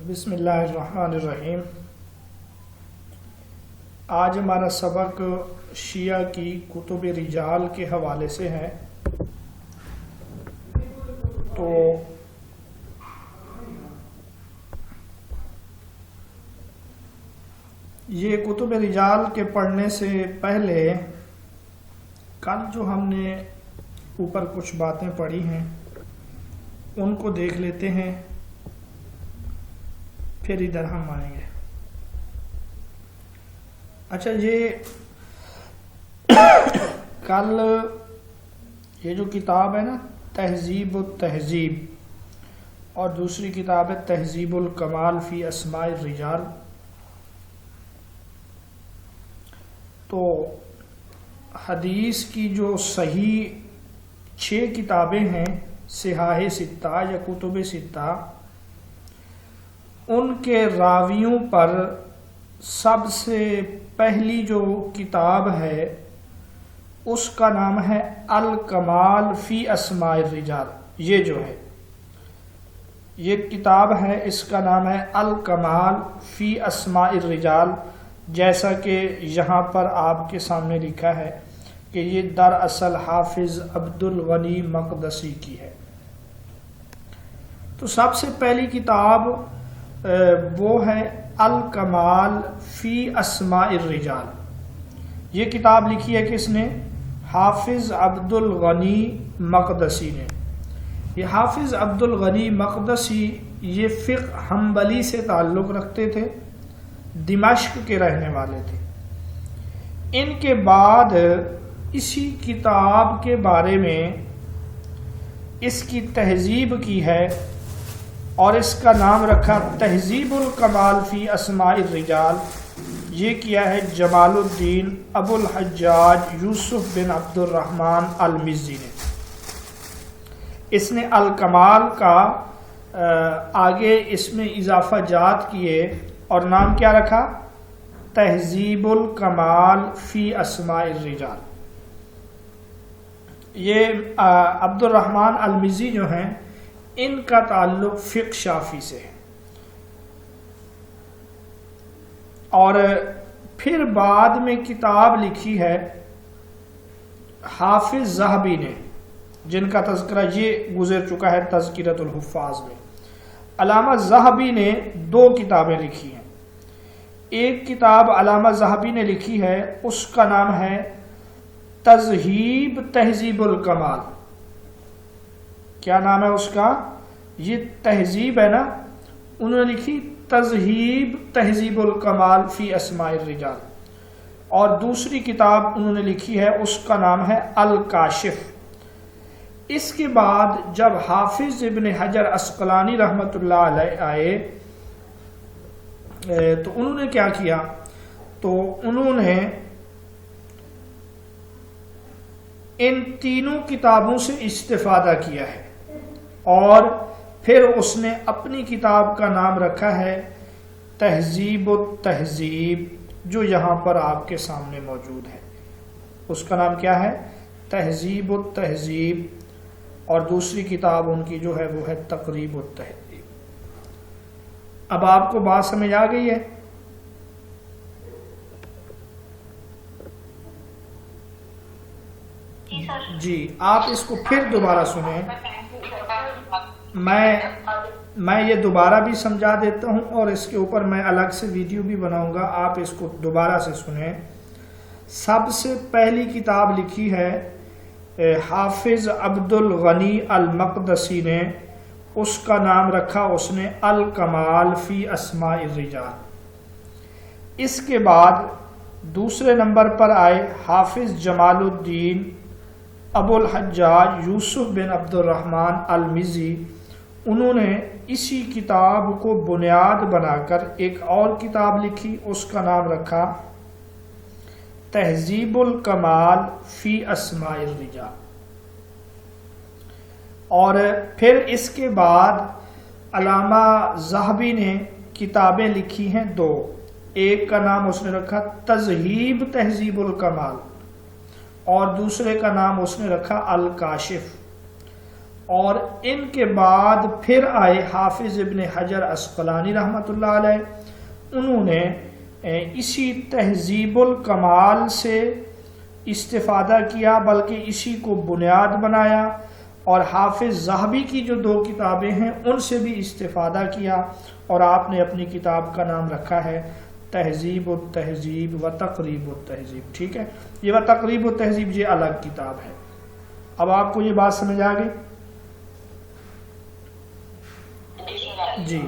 بسم اللہ الرحمن الرحیم۔ آج ہمارا سبق شیعہ کی کتب رجال کے حوالے سے ہے۔ تو یہ کتب رجال کے پڑھنے سے پہلے کل جو ہم نے اوپر کچھ باتیں پڑھی ہیں ان کو دیکھ لیتے ہیں، پھر ادھر ہم آئیں گے۔ اچھا، یہ کل یہ جو کتاب ہے نا تہذیب التہذیب، اور دوسری کتاب ہے تہذیب الکمال فی اسماء الرجال، تو حدیث کی جو صحیح 6 کتابیں ہیں صحاح ستہ یا کتب ستہ، ان کے راویوں پر سب سے پہلی جو کتاب ہے اس کا نام ہے الکمال فی اسماء الرجال۔ یہ جو ہے یہ کتاب ہے، اس کا نام ہے الکمال فی اسماء الرجال، جیسا کہ یہاں پر آپ کے سامنے لکھا ہے کہ یہ دراصل حافظ عبد الغنی مقدسی کی ہے۔ تو سب سے پہلی کتاب وہ ہے الکمال فی اسماء الرجال۔ یہ کتاب لکھی ہے کس نے؟ حافظ عبد الغنی مقدسی نے۔ یہ حافظ عبد الغنی مقدسی یہ فقہ حنبلی سے تعلق رکھتے تھے، دمشق کے رہنے والے تھے۔ ان کے بعد اسی کتاب کے بارے میں اس کی تہذیب کی ہے اور اس کا نام رکھا تہذیب الکمال فی اسماء الرجال۔ یہ کیا ہے جمال الدین ابو الحجاج یوسف بن عبد الرحمن المزی نے۔ اس نے الکمال کا آگے اس میں اضافہ جات کیے اور نام کیا رکھا؟ تہذیب الکمال فی اسماء الرجال۔ یہ عبد الرحمن المزی جو ہیں ان کا تعلق فقہ شافعی سے ہے، اور پھر بعد میں کتاب لکھی ہے حافظ ذہبی نے، جن کا تذکرہ یہ گزر چکا ہے تذکرۃ الحفاظ میں۔ علامہ ذہبی نے 2 کتابیں لکھی ہیں۔ ایک کتاب علامہ ذہبی نے لکھی ہے، اس کا نام ہے تذہیب تہذیب الکمال۔ کیا نام ہے اس کا؟ یہ تہذیب ہے نا، انہوں نے لکھی تذہیب تہذیب الکمال فی اسماء الرجال، اور دوسری کتاب انہوں نے لکھی ہے اس کا نام ہے الکاشف۔ اس کے بعد جب حافظ ابن حجر عسقلانی رحمۃ اللہ علیہ آئے تو انہوں نے کیا کیا؟ تو انہوں نے ان تینوں کتابوں سے استفادہ کیا ہے، اور پھر اس نے اپنی کتاب کا نام رکھا ہے تہذیب التہذیب، جو یہاں پر آپ کے سامنے موجود ہے۔ اس کا نام کیا ہے؟ تہذیب التہذیب، اور دوسری کتاب ان کی جو ہے وہ ہے تقریب التہذیب۔ اب آپ کو بات سمجھ آ گئی ہے؟ جی، آپ اس کو پھر دوبارہ سنیں، میں یہ دوبارہ بھی سمجھا دیتا ہوں، اور اس کے اوپر میں الگ سے ویڈیو بھی بناؤں گا، آپ اس کو دوبارہ سے سنیں۔ سب سے پہلی کتاب لکھی ہے حافظ عبد الغنی المقدسی نے، اس کا نام رکھا اس نے الکمال فی اسماء الرجال۔ اس کے بعد دوسرے نمبر پر آئے حافظ جمال الدین ابو الحجاج یوسف بن عبد الرحمن المزی۔ انہوں نے اسی کتاب کو بنیاد بنا کر ایک اور کتاب لکھی، اس کا نام رکھا تہذیب الکمال فی اسماء الرجال۔ اور پھر اس کے بعد علامہ ذہبی نے کتابیں لکھی ہیں 2، ایک کا نام اس نے رکھا تذہیب تہذیب الکمال، اور دوسرے کا نام اس نے رکھا الکاشف۔ اور ان کے بعد پھر آئے حافظ ابن حجر عسقلانی رحمۃ اللہ علیہ، انہوں نے اسی تہذیب الکمال سے استفادہ کیا، بلکہ اسی کو بنیاد بنایا، اور حافظ ذہبی کی جو 2 کتابیں ہیں ان سے بھی استفادہ کیا، اور آپ نے اپنی کتاب کا نام رکھا ہے تہذیب التہذیب و تقریب التہذیب۔ ٹھیک ہے، یہ و تقریب التہذیب یہ الگ کتاب ہے۔ اب آپ کو یہ بات سمجھ آ گئی؟ جی،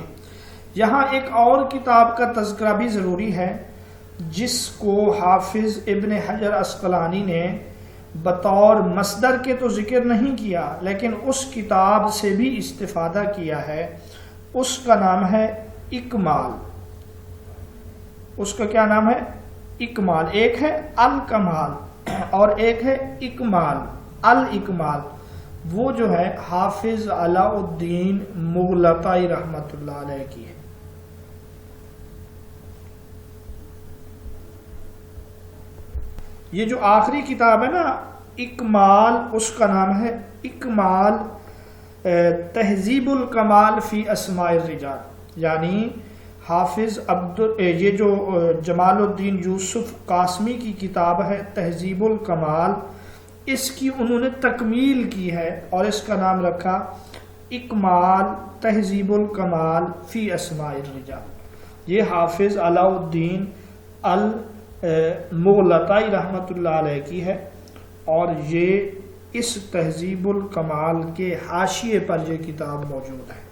یہاں ایک اور کتاب کا تذکرہ بھی ضروری ہے جس کو حافظ ابن حجر عسقلانی نے بطور مصدر کے تو ذکر نہیں کیا، لیکن اس کتاب سے بھی استفادہ کیا ہے۔ اس کا نام ہے اکمال۔ اس کا کیا نام ہے؟ اکمال۔ ایک ہے الکمال اور ایک ہے اکمال، الاکمال۔ وہ جو ہے حافظ علاء الدین مغلطائی رحمۃ اللہ علیہ کی ہے۔ یہ جو آخری کتاب ہے نا اکمال، اس کا نام ہے اکمال تہذیب الکمال فی اسماء الرجال، یعنی حافظ یہ جو جمال الدین یوسف قاسمی کی کتاب ہے تہذیب الکمال، اس کی انہوں نے تکمیل کی ہے اور اس کا نام رکھا اکمال تہذیب الکمال فی اسماء الرجال۔ یہ حافظ علاء الدین المغلطائی رحمۃ اللہ علیہ کی ہے، اور یہ اس تہذیب الکمال کے حاشیے پر یہ کتاب موجود ہے۔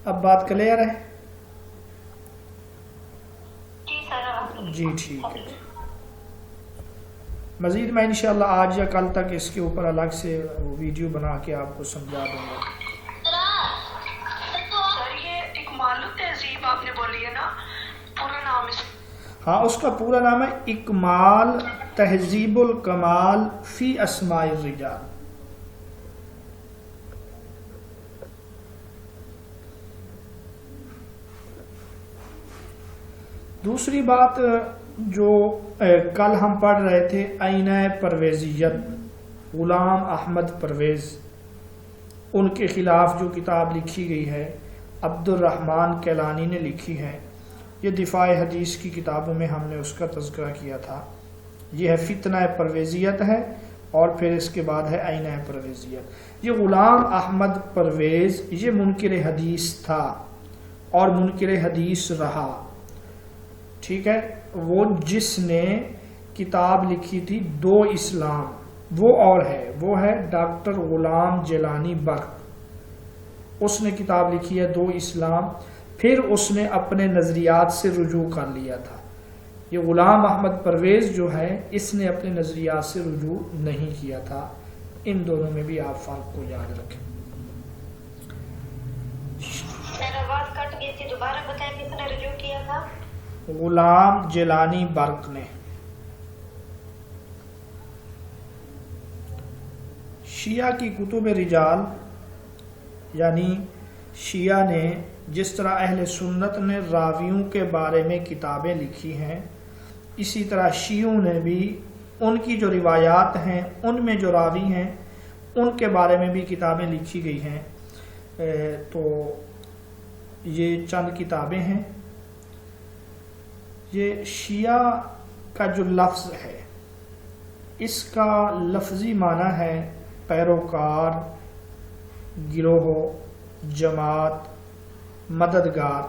اب بات کلیئر ہے؟ جی ٹھیک ہے۔ مزید میں انشاءاللہ آج یا کل تک اس کے اوپر الگ سے ویڈیو بنا کے آپ کو سمجھا دوں گا۔ یہ اکمال التہذیب آپ نے بولی ہے نا، پورا نام اس؟ ہاں، اس کا پورا نام ہے اکمال تہذیب الکمال فی اسماء الرجال۔ دوسری بات جو کل ہم پڑھ رہے تھے، آئینہ پرویزیت، غلام احمد پرویز، ان کے خلاف جو کتاب لکھی گئی ہے عبد الرحمن کیلانی نے لکھی ہے، یہ دفاع حدیث کی کتابوں میں ہم نے اس کا تذکرہ کیا تھا۔ یہ ہے فتنہ پرویزیت ہے، اور پھر اس کے بعد ہے آئینہ پرویزیت۔ یہ غلام احمد پرویز یہ منکر حدیث تھا اور منکر حدیث رہا، ٹھیک ہے۔ وہ جس نے کتاب لکھی تھی 2 اسلام، وہ اور ہے، وہ ہے ڈاکٹر غلام جیلانی برق، اس نے کتاب لکھی ہے 2 اسلام، پھر اس نے اپنے نظریات سے رجوع کر لیا تھا۔ یہ غلام احمد پرویز جو ہے اس نے اپنے نظریات سے رجوع نہیں کیا تھا۔ ان دونوں میں بھی آپ فرق کو یاد رکھیں۔ آواز کٹ گئی تھی، دوبارہ بتائیں کس نے رجوع کیا تھا؟ غلام جیلانی برق نے۔ شیعہ کی کتب رجال، یعنی شیعہ نے جس طرح اہل سنت نے راویوں کے بارے میں کتابیں لکھی ہیں، اسی طرح شیعوں نے بھی ان کی جو روایات ہیں ان میں جو راوی ہیں ان کے بارے میں بھی کتابیں لکھی گئی ہیں۔ تو یہ چند کتابیں ہیں۔ یہ شیعہ کا جو لفظ ہے اس کا لفظی معنی ہے پیروکار، گروہ، جماعت، مددگار،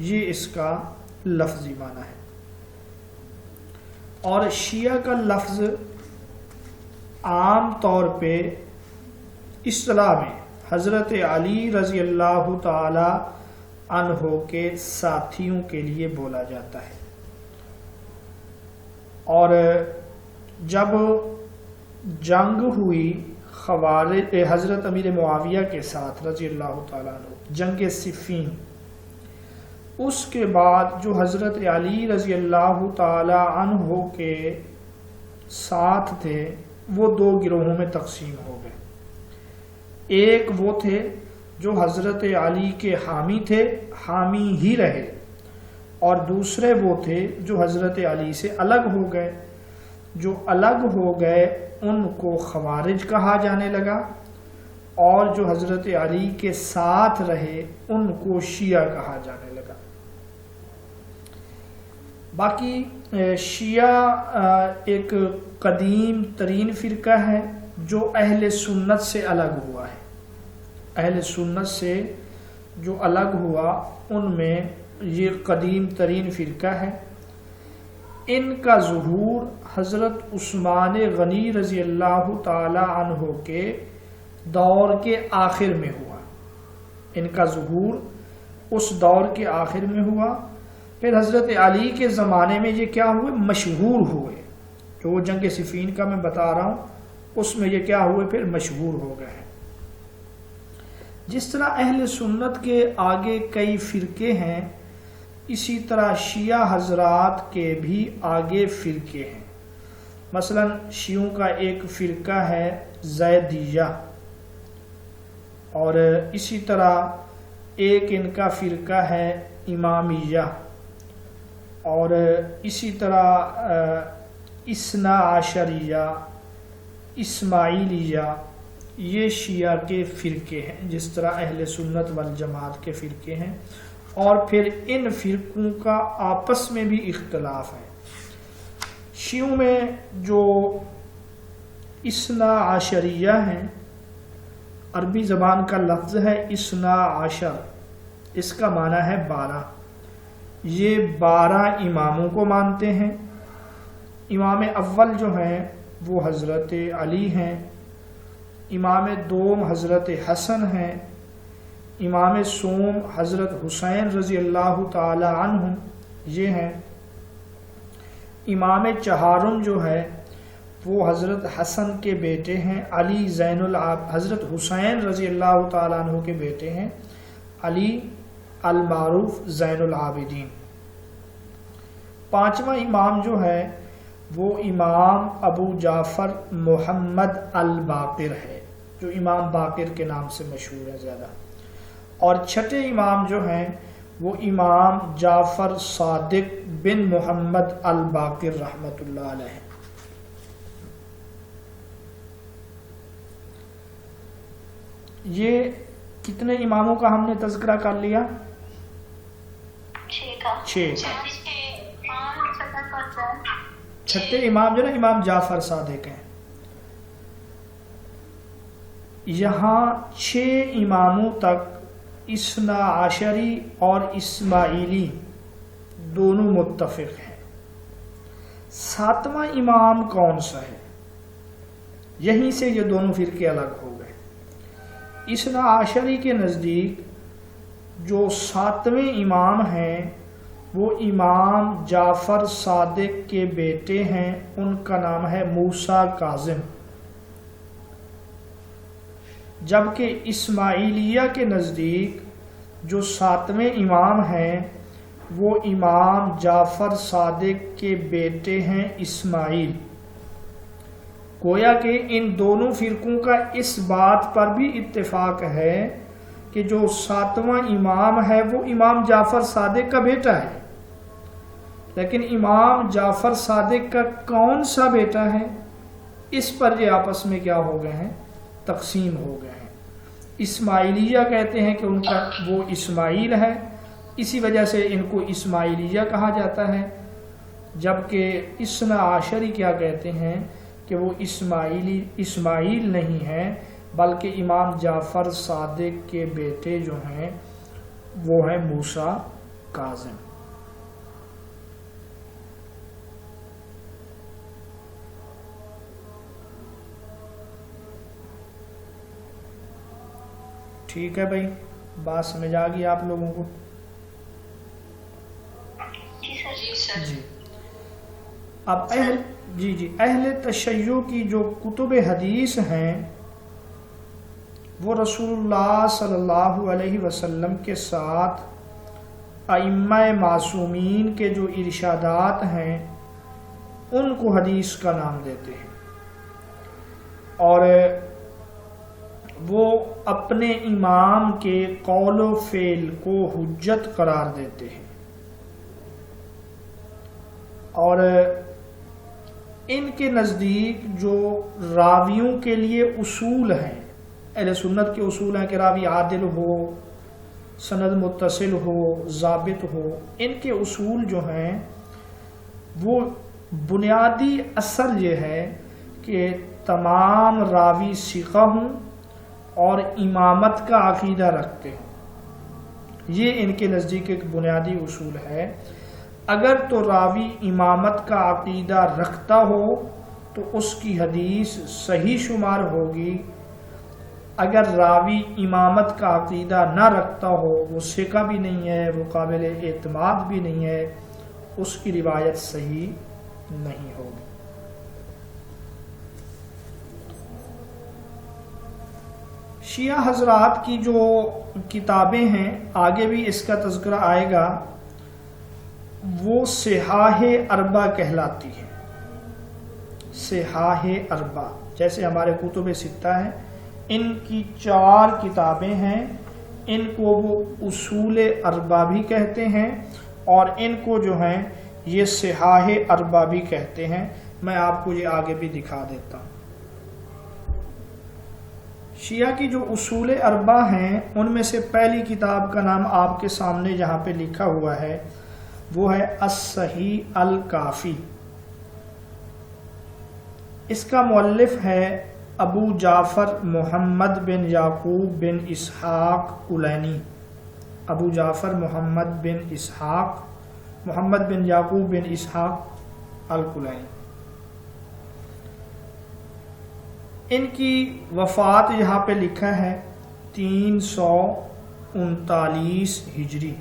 یہ اس کا لفظی معنی ہے۔ اور شیعہ کا لفظ عام طور پہ اصطلاح میں حضرت علی رضی اللہ تعالی عنہ کے ساتھیوں کے لیے بولا جاتا ہے، اور جب جنگ ہوئی حضرت امیر معاویہ کے ساتھ رضی اللہ تعالیٰ عنہ، جنگ صفین، اس کے بعد جو حضرت علی رضی اللہ تعالی عنہ کے ساتھ تھے وہ 2 گروہوں میں تقسیم ہو گئے۔ ایک وہ تھے جو حضرت علی کے حامی تھے، حامی ہی رہے، اور دوسرے وہ تھے جو حضرت علی سے الگ ہو گئے۔ جو الگ ہو گئے ان کو خوارج کہا جانے لگا، اور جو حضرت علی کے ساتھ رہے ان کو شیعہ کہا جانے لگا۔ باقی شیعہ ایک قدیم ترین فرقہ ہے جو اہل سنت سے الگ ہوا ہے۔ اہل سنت سے جو الگ ہوا ان میں یہ قدیم ترین فرقہ ہے۔ ان کا ظہور حضرت عثمان غنی رضی اللہ تعالی عنہ کے دور کے آخر میں ہوا۔ ان کا ظہور اس دور کے آخر میں ہوا۔ پھر حضرت علی کے زمانے میں یہ کیا ہوئے؟ مشہور ہوئے۔ جو وہ جنگ صفین کا میں بتا رہا ہوں اس میں یہ کیا ہوئے؟ پھر مشہور ہو گئے ہیں۔ جس طرح اہل سنت کے آگے کئی فرقے ہیں، اسی طرح شیعہ حضرات کے بھی آگے فرقے ہیں۔ مثلا شیعوں کا ایک فرقہ ہے زیدیہ، اور اسی طرح ایک ان کا فرقہ ہے امامیہ، اور اسی طرح اثنا عشریہ، اسماعیلیہ، یہ شیعہ کے فرقے ہیں جس طرح اہل سنت والجماعت کے فرقے ہیں۔ اور پھر ان فرقوں کا آپس میں بھی اختلاف ہے۔ شیعوں میں جو اثنا عشریہ ہیں، عربی زبان کا لفظ ہے اثنا عشر، اس کا معنی ہے 12۔ یہ 12 اماموں کو مانتے ہیں۔ امام اول جو ہیں وہ حضرت علی ہیں، امام دوم حضرت حسن ہیں، امام سوم حضرت حسین رضی اللہ تعالی عنہ یہ ہیں، امام چہارم جو ہے وہ حضرت حسن کے بیٹے ہیں، علی زین حضرت حسین رضی اللہ تعالیٰ عنہ کے بیٹے ہیں، علی المعروف زین العابدین۔ پانچواں امام جو ہے وہ امام ابو جعفر محمد الباقر ہے، جو امام باقر کے نام سے مشہور ہے زیادہ۔ اور چھٹے امام جو ہیں وہ امام جعفر صادق بن محمد الباقر رحمۃ اللہ علیہ۔ یہ کتنے اماموں کا ہم نے تذکرہ کر لیا؟ 6۔ چھٹے امام جو نا امام جعفر صادق ہیں۔ یہاں 6 اماموں تک اثنا عشری اور اسماعیلی دونوں متفق ہیں۔ 7واں امام کون سا ہے؟ یہیں سے یہ دونوں فرقے الگ ہو گئے۔ اثنا عشری کے نزدیک جو 7ویں امام ہیں وہ امام جعفر صادق کے بیٹے ہیں، ان کا نام ہے موسیٰ کاظم۔ جبکہ اسماعیلیہ کے نزدیک جو 7ویں امام ہیں وہ امام جعفر صادق کے بیٹے ہیں اسماعیل۔ گویا کہ ان دونوں فرقوں کا اس بات پر بھی اتفاق ہے کہ جو 7واں امام ہے وہ امام جعفر صادق کا بیٹا ہے، لیکن امام جعفر صادق کا کون سا بیٹا ہے اس پر یہ آپس میں کیا ہو گئے ہیں؟ تقسیم ہو گئے ہیں۔ اسماعیلیہ کہتے ہیں کہ ان کا وہ اسماعیل ہے، اسی وجہ سے ان کو اسماعیلیہ کہا جاتا ہے، جبکہ اثنا عشری کیا کہتے ہیں کہ وہ اسماعیل نہیں ہے بلکہ امام جعفر صادق کے بیٹے جو ہیں وہ ہیں موسیٰ کاظم۔ ٹھیک ہے بھائی، بات سمجھ آ گئی آپ لوگوں کو؟ جی اب اہل تشیع کی جو کتب حدیث ہیں وہ رسول اللہ صلی اللہ علیہ وسلم کے ساتھ ائمہ معصومین کے جو ارشادات ہیں ان کو حدیث کا نام دیتے ہیں، اور وہ اپنے امام کے قول و فعل کو حجت قرار دیتے ہیں، اور ان کے نزدیک جو راویوں کے لیے اصول ہیں، اہل سنت کے اصول ہیں کہ راوی عادل ہو، سند متصل ہو، ضابط ہو، ان کے اصول جو ہیں وہ بنیادی اصل یہ ہے کہ تمام راوی ثقہ ہوں اور امامت کا عقیدہ رکھتے ہوں۔ یہ ان کے نزدیک ایک بنیادی اصول ہے۔ اگر تو راوی امامت کا عقیدہ رکھتا ہو تو اس کی حدیث صحیح شمار ہوگی، اگر راوی امامت کا عقیدہ نہ رکھتا ہو، وہ ثقہ بھی نہیں ہے، وہ قابل اعتماد بھی نہیں ہے، اس کی روایت صحیح نہیں ہوگی۔ شیعہ حضرات کی جو کتابیں ہیں، آگے بھی اس کا تذکرہ آئے گا، وہ صحاح اربع کہلاتی ہیں۔ صحاح اربع جیسے ہمارے کتب ستہ ہیں، ان کی 4 کتابیں ہیں، ان کو وہ اصول اربع بھی کہتے ہیں اور ان کو جو ہیں یہ صحاح اربع بھی کہتے ہیں۔ میں آپ کو یہ آگے بھی دکھا دیتا ہوں۔ شیعہ کی جو اصول اربع ہیں ان میں سے پہلی کتاب کا نام آپ کے سامنے یہاں پہ لکھا ہوا ہے، وہ ہے الصحیح الکافی۔ اس کا مؤلف ہے ابو جعفر محمد بن یعقوب بن اسحاق کلینی۔ ابو جعفر محمد بن یعقوب بن اسحاق الکلینی۔ ان کی وفات یہاں پہ لکھا ہے 339 ہجری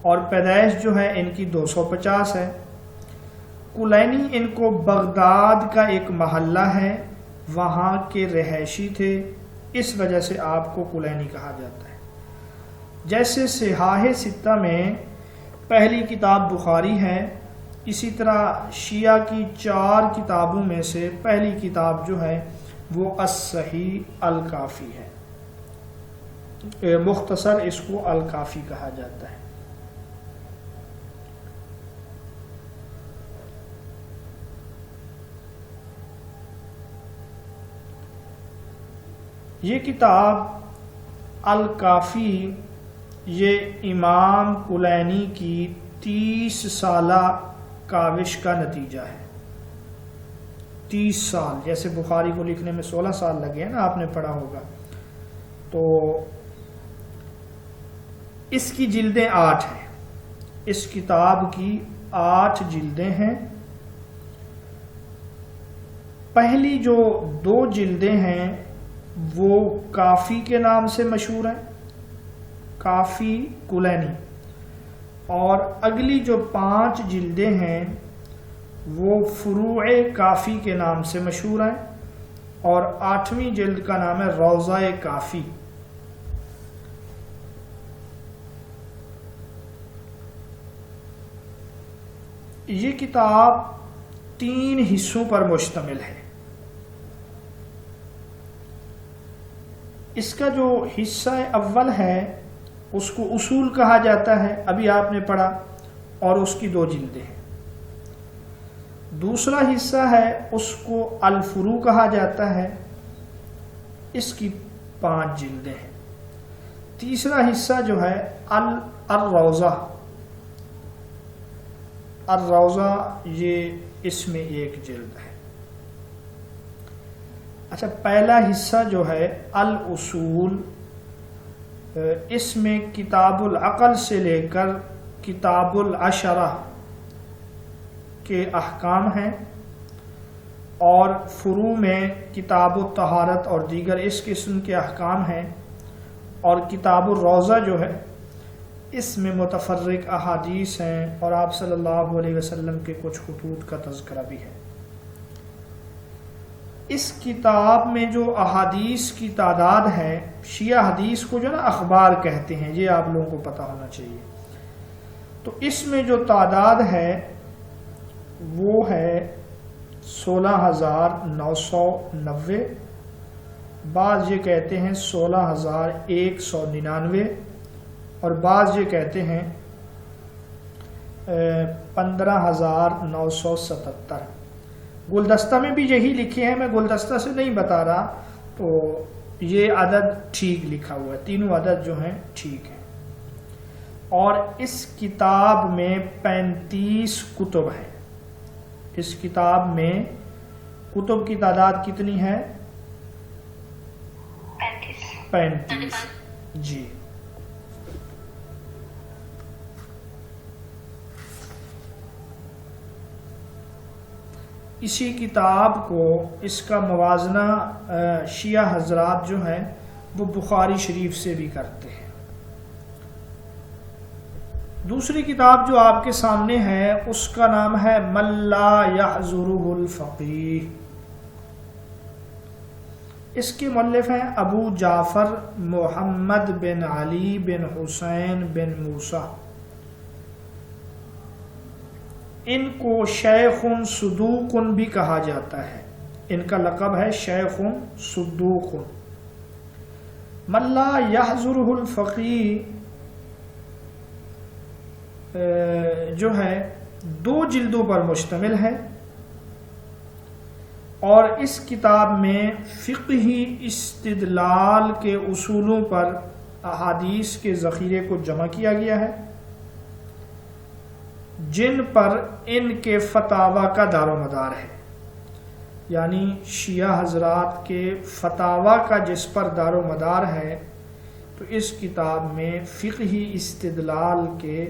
اور پیدائش جو ہے ان کی 250 ہے۔ کلینی ان کو بغداد کا ایک محلہ ہے، وہاں کے رہائشی تھے، اس وجہ سے آپ کو کلینی کہا جاتا ہے۔ جیسے صحاح ستہ میں پہلی کتاب بخاری ہے، اسی طرح شیعہ کی 4 کتابوں میں سے پہلی کتاب جو ہے وہ الصحیح الکافی ہے، مختصر اس کو الکافی کہا جاتا ہے۔ یہ کتاب الکافی یہ امام کلینی کی 30 سالہ کاوش کا نتیجہ ہے۔ 30 سال، جیسے بخاری کو لکھنے میں 16 سال لگے ہیں نا، آپ نے پڑھا ہوگا۔ تو اس کی جلدیں 8 ہیں، اس کتاب کی 8 جلدیں ہیں۔ پہلی جو 2 جلدیں ہیں وہ کافی کے نام سے مشہور ہیں، کافی کلینی، اور اگلی جو 5 جلدیں ہیں وہ فروع کافی کے نام سے مشہور ہیں، اور 8ویں جلد کا نام ہے روضہ کافی۔ یہ کتاب 3 حصوں پر مشتمل ہے۔ اس کا جو حصہ اول ہے اس کو اصول کہا جاتا ہے، ابھی آپ نے پڑھا، اور اس کی 2 جلدیں ہیں۔ دوسرا حصہ ہے اس کو الفروع کہا جاتا ہے، اس کی 5 جلدیں ہیں۔ تیسرا حصہ جو ہے الروضہ، الروضہ یہ اس میں 1 جلد ہے۔ اچھا، پہلا حصہ جو ہے الاصول، اس میں کتاب العقل سے لے کر کتاب العشرہ کے احکام ہیں، اور فروع میں کتاب الطہارت اور دیگر اس قسم کے احکام ہیں، اور کتاب الروضہ جو ہے اس میں متفرق احادیث ہیں اور آپ صلی اللہ علیہ وسلم کے کچھ خطوط کا تذکرہ بھی ہے۔ اس کتاب میں جو احادیث کی تعداد ہے، شیعہ حدیث کو جو نا اخبار کہتے ہیں، یہ آپ لوگوں کو پتہ ہونا چاہیے۔ تو اس میں جو تعداد ہے وہ ہے 16,990، بعض یہ کہتے ہیں 16,199، اور بعض یہ کہتے ہیں 15,977. گلدستہ میں بھی یہی لکھے ہیں، میں گلدستہ سے نہیں بتا رہا، تو یہ عدد ٹھیک لکھا ہوا ہے، تینوں عدد جو ہیں ٹھیک ہیں. اور اس کتاب میں 35 کتب ہیں. اس کتاب میں کتب کی تعداد کتنی ہے؟ 35. جی. اسی کتاب کو، اس کا موازنہ شیعہ حضرات جو ہیں وہ بخاری شریف سے بھی کرتے ہیں. دوسری کتاب جو آپ کے سامنے ہے اس کا نام ہے من لا یحضرہ الفقیہ. اس کے مؤلف ہیں ابو جعفر محمد بن علی بن حسین بن موسیٰ. ان کو شیخ صدوق بھی کہا جاتا ہے، ان کا لقب ہے شیخ صدوق. من لا یحضرہ الفقیہ جو ہے 2 جلدوں پر مشتمل ہے، اور اس کتاب میں فقہی استدلال کے اصولوں پر احادیث کے ذخیرے کو جمع کیا گیا ہے، جن پر ان کے فتاوی کا دار و مدار ہے. یعنی شیعہ حضرات کے فتاوی کا جس پر دار و مدار ہے، تو اس کتاب میں فقہی استدلال کے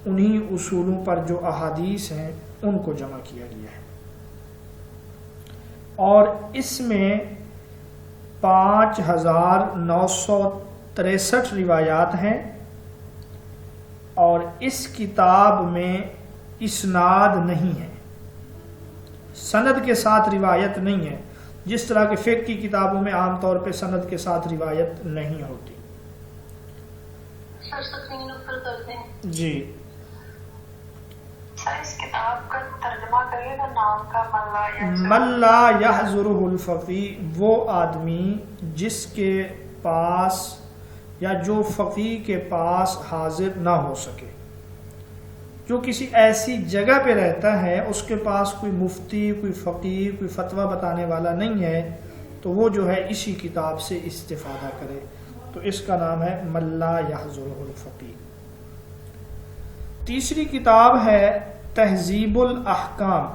انہی اصولوں پر جو احادیث ہیں ان کو جمع کیا گیا ہے. اور اس میں 5,963 روایات ہیں، اور اس کتاب میں اسناد نہیں ہے، سند کے ساتھ روایت نہیں ہے، جس طرح کے فقہ کی کتابوں میں عام طور پہ سند کے ساتھ روایت نہیں ہوتی. سر سکرین اوپر کر دیں. جی. سر اس کتاب کا ترجمہ کریے گا نام کا. من لا یحضرہ الفقیہ، وہ آدمی جس کے پاس یا جو فقیہ کے پاس حاضر نہ ہو سکے، جو کسی ایسی جگہ پہ رہتا ہے، اس کے پاس کوئی مفتی، کوئی فقیہ، کوئی فتویٰ بتانے والا نہیں ہے، تو وہ جو ہے اسی کتاب سے استفادہ کرے. تو اس کا نام ہے من لا یحضرہ الفقیہ. تیسری کتاب ہے تہذیب الاحکام،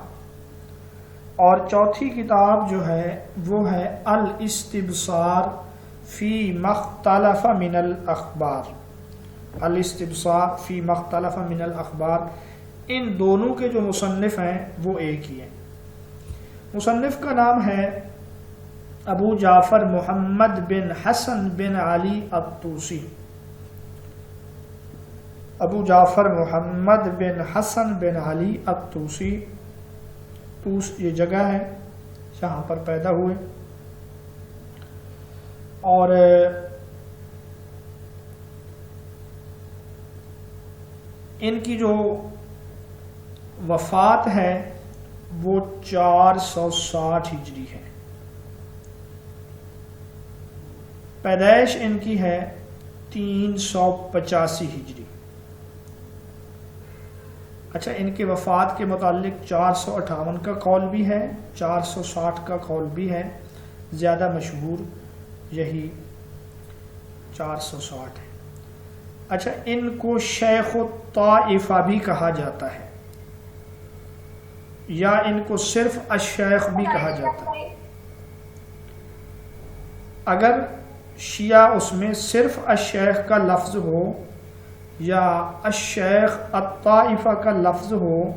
اور چوتھی کتاب جو ہے وہ ہے الاستبصار فی مختلف من الاخبار. الاستبصار فی مختلف من الاخبار، ان دونوں کے جو مصنف ہیں وہ ایک ہی ہیں. مصنف کا نام ہے ابو جعفر محمد بن حسن بن علی الطوسی. ابو جعفر محمد بن حسن بن علی الطوسی. طوس یہ جگہ ہے جہاں پر پیدا ہوئے، اور ان کی جو وفات ہے وہ 460 ہجری ہے. پیدائش ان کی ہے 385 ہجری. اچھا، ان کے وفات کے متعلق 458 کا قول بھی ہے، 460 کا قول بھی ہے، زیادہ مشہور یہی 460 ہے. اچھا، ان کو شیخ الطائفہ بھی کہا جاتا ہے، یا ان کو صرف الشیخ بھی کہا جاتا ہے. اگر شیعہ اس میں صرف الشیخ کا لفظ ہو یا الشیخ الطائفہ کا لفظ ہو،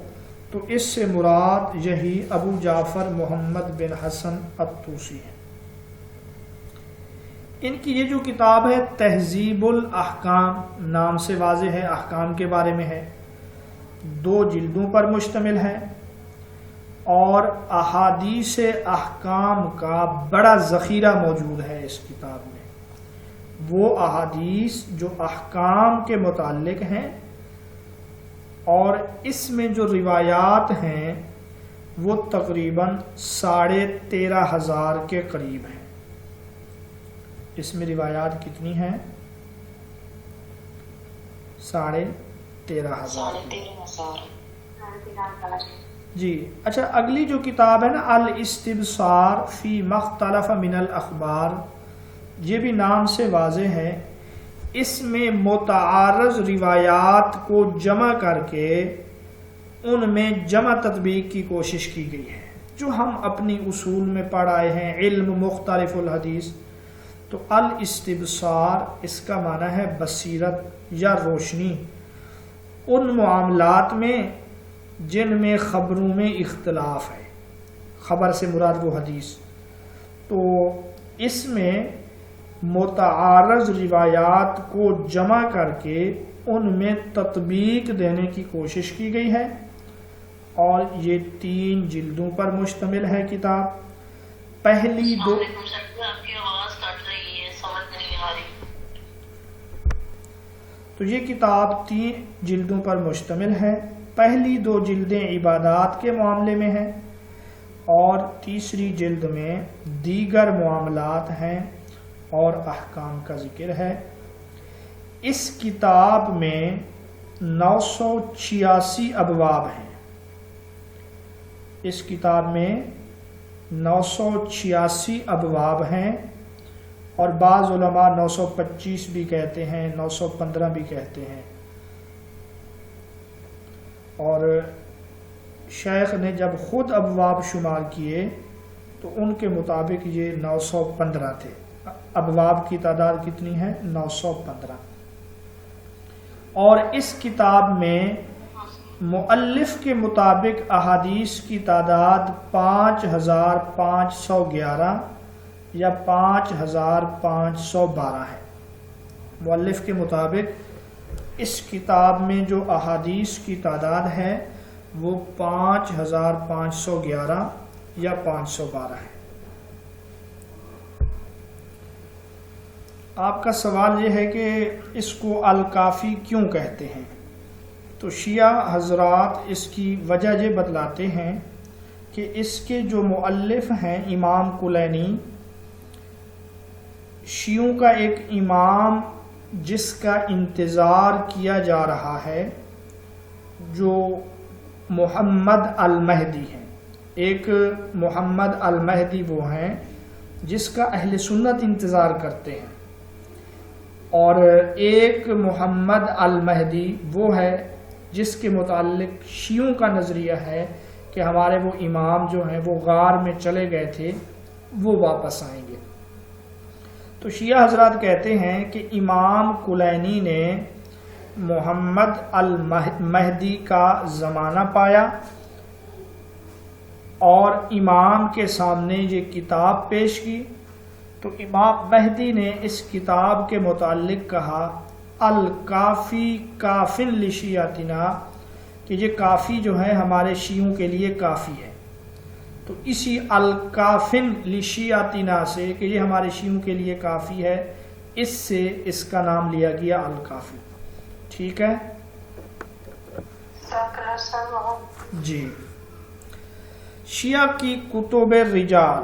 تو اس سے مراد یہی ابو جعفر محمد بن حسن الطوسی ہے. ان کی یہ جو کتاب ہے تہذیب الاحکام، نام سے واضح ہے احکام کے بارے میں ہے، 2 جلدوں پر مشتمل ہے، اور احادیث احکام کا بڑا ذخیرہ موجود ہے اس کتاب میں. وہ احادیث جو احکام کے متعلق ہیں، اور اس میں جو روایات ہیں وہ تقریباً 13,500 کے قریب ہیں. اس میں روایات کتنی ہیں؟ 13,000 کی۔ 13,000 جی اچھا، اگلی جو کتاب ہے نا الاستبصار فی مختلف من الاخبار، یہ بھی نام سے واضح ہے، اس میں متعارض روایات کو جمع کر کے ان میں جمع تطبیق کی کوشش کی گئی ہے، جو ہم اپنی اصول میں پڑھ آئے ہیں، علم مختلف الحدیث۔ تو الاستبصار اس کا معنی ہے بصیرت یا روشنی ان معاملات میں جن میں خبروں میں اختلاف ہے، خبر سے مراد وہ حدیث۔ تو اس میں متعارض روایات کو جمع کر کے ان میں تطبیق دینے کی کوشش کی گئی ہے، اور یہ 3 جلدوں پر مشتمل ہے کتاب۔ پہلی دو آپ کی آواز کٹ رہی ہے، سمجھ نہیں آ رہی۔ تو یہ کتاب 3 جلدوں پر مشتمل ہے۔ پہلی 2 جلدیں عبادات کے معاملے میں ہیں، اور تیسری جلد میں دیگر معاملات ہیں اور احکام کا ذکر ہے۔ اس کتاب میں 986 ابواب ہیں۔ اس کتاب میں 986 ابواب ہیں، اور بعض علماء 925 بھی کہتے ہیں، 915 بھی کہتے ہیں، اور شیخ نے جب خود ابواب شمار کیے تو ان کے مطابق یہ 915 تھے۔ ابواب کی تعداد کتنی ہے؟ 915۔ اور اس کتاب میں مؤلف کے مطابق احادیث کی تعداد 5511 یا 5512 ہے۔ مؤلف کے مطابق اس کتاب میں جو احادیث کی تعداد ہے وہ 5511 یا 512 ہے۔ آپ کا سوال یہ ہے کہ اس کو الکافی کیوں کہتے ہیں؟ تو شیعہ حضرات اس کی وجہ یہ بتلاتے ہیں کہ اس کے جو مؤلف ہیں امام کلینی، شیعوں کا ایک امام جس کا انتظار کیا جا رہا ہے، جو محمد المہدی ہیں۔ ایک محمد المہدی وہ ہیں جس کا اہل سنت انتظار کرتے ہیں، اور ایک محمد المہدی وہ ہے جس کے متعلق شیعوں کا نظریہ ہے کہ ہمارے وہ امام جو ہیں وہ غار میں چلے گئے تھے، وہ واپس آئیں گے۔ تو شیعہ حضرات کہتے ہیں کہ امام کلینی نے محمد المہدی کا زمانہ پایا، اور امام کے سامنے یہ کتاب پیش کی، تو امام مہدی نے اس کتاب کے متعلق کہا الکافی کافن لشیعتنا، کہ یہ کافی جو ہے ہمارے شیعوں کے لیے کافی ہے۔ تو اسی الکافن لشیعتنا سے، کہ یہ ہمارے شیعوں کے لیے کافی ہے، اس سے اس کا نام لیا گیا الکافی۔ ٹھیک ہے جی۔ شیعہ کی کتب رجال